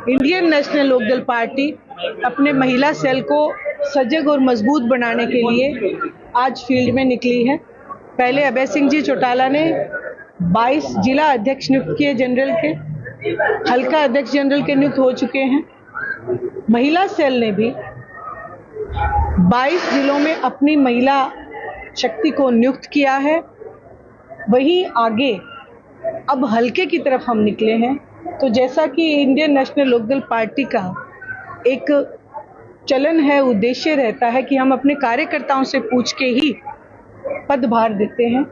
Indian national Lokdal party अपने महिला cell को सजग और मजबूत बनाने के लिए आज फील्ड में निकली है। पहले अभय सिंह जी चौटाला ने 22 जिला अध्यक्ष नियुक्त किए, जनरल के हल्का अध्यक्ष जनरल के नियुक्त हो चुके हैं। महिला सेल ने भी 22 जिलों में अपनी महिला शक्ति को नियुक्त किया है। वहीं आगे अब हल्के की तरफ हम निकले हैं। तो जैसा कि इंडियन नेशनल लोकदल पार्टी का एक चलन है, उद्देश्य रहता है कि हम अपने कार्यकर्ताओं से पूछ के ही पदभार देते हैं,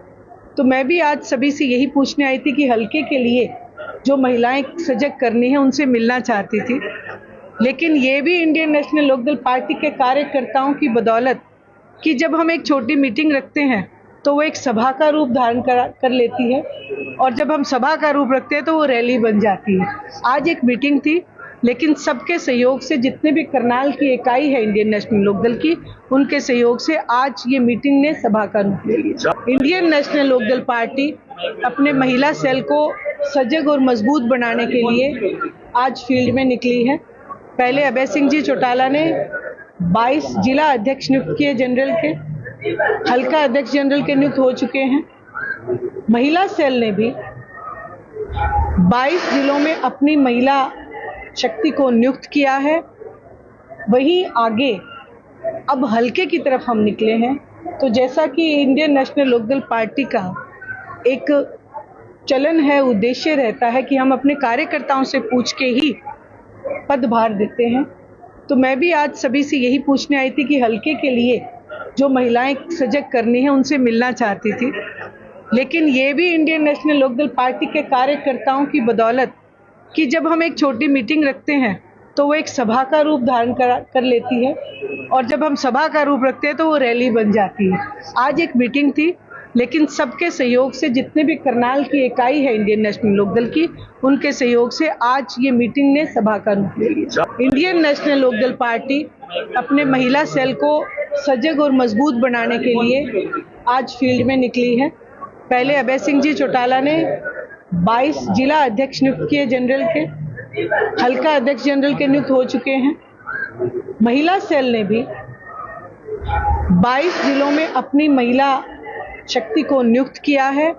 तो मैं भी आज सभी से यही पूछने आई थी कि हल्के के लिए जो महिलाएं सजग करनी है उनसे मिलना चाहती थी। लेकिन ये भी इंडियन नेशनल लोकदल पार्टी के कार्यकर्ताओं की बदौलत कि जब हम एक छोटी मीटिंग रखते हैं तो वो एक सभा का रूप धारण कर लेती है, और जब हम सभा का रूप रखते हैं तो वो रैली बन जाती है। आज एक मीटिंग थी, लेकिन सबके सहयोग से, जितने भी करनाल की इकाई है इंडियन नेशनल लोकदल की, उनके सहयोग से आज ये मीटिंग ने सभा का रूप ले लिया। इंडियन नेशनल लोकदल पार्टी अपने महिला सेल को सजग और मजबूत बनाने के लिए आज फील्ड में निकली है। पहले अभय सिंह जी चौटाला ने 22 जिला अध्यक्ष नियुक्त किए, जनरल के हल्का अध्यक्ष जनरल के नियुक्त हो चुके हैं। महिला सेल ने भी 22 जिलों में अपनी महिला शक्ति को नियुक्त किया है। वहीं आगे अब हल्के की तरफ हम निकले हैं। तो जैसा कि इंडियन नेशनल लोकदल पार्टी का एक चलन है, उद्देश्य रहता है कि हम अपने कार्यकर्ताओं से पूछ के ही पदभार देते हैं, तो मैं भी आज सभी से यही पूछने आई थी कि हल्के के लिए जो महिलाएं सजग करनी है उनसे मिलना चाहती थी। लेकिन ये भी इंडियन नेशनल लोकदल पार्टी के कार्यकर्ताओं की बदौलत कि जब हम एक छोटी मीटिंग रखते हैं तो वो एक सभा का रूप धारण कर लेती है, और जब हम सभा का रूप रखते हैं तो वो रैली बन जाती है। आज एक मीटिंग थी, लेकिन सबके सहयोग से, जितने भी करनाल की इकाई है इंडियन नेशनल लोकदल की, उनके सहयोग से आज ये मीटिंग ने सभा का रूप ले लिया। इंडियन नेशनल लोकदल पार्टी अपने महिला सेल को सजग और मजबूत बनाने के लिए आज फील्ड में निकली है। पहले अभय सिंह जी चौटाला ने 22 जिला अध्यक्ष नियुक्त किए, जनरल के हल्का अध्यक्ष जनरल के नियुक्त हो चुके हैं। महिला सेल ने भी 22 जिलों में अपनी महिला शक्ति को नियुक्त किया है।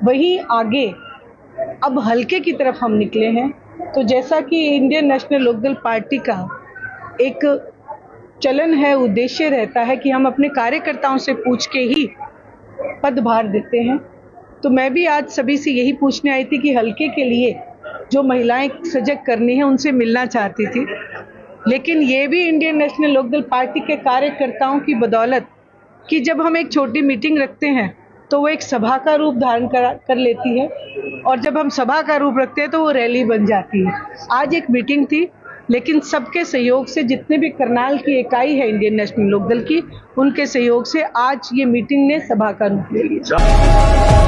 वहीं आगे अब हल्के की तरफ हम निकले हैं। तो जैसा कि इंडियन नेशनल लोकदल पार्टी का एक चलन है, उद्देश्य रहता है कि हम अपने कार्यकर्ताओं से पूछ के ही पदभार देते हैं, तो मैं भी आज सभी से यही पूछने आई थी कि हल्के के लिए जो महिलाएं सजग करनी है उनसे मिलना चाहती थी। लेकिन ये भी इंडियन नेशनल लोकदल पार्टी के कार्यकर्ताओं की बदौलत कि जब हम एक छोटी मीटिंग रखते हैं तो वो एक सभा का रूप धारण कर लेती है, और जब हम सभा का रूप रखते हैं तो वो रैली बन जाती है। आज एक मीटिंग थी, लेकिन सबके सहयोग से, जितने भी करनाल की इकाई है इंडियन नेशनल लोकदल की, उनके सहयोग से आज ये मीटिंग ने सभा का रूप ले लिया।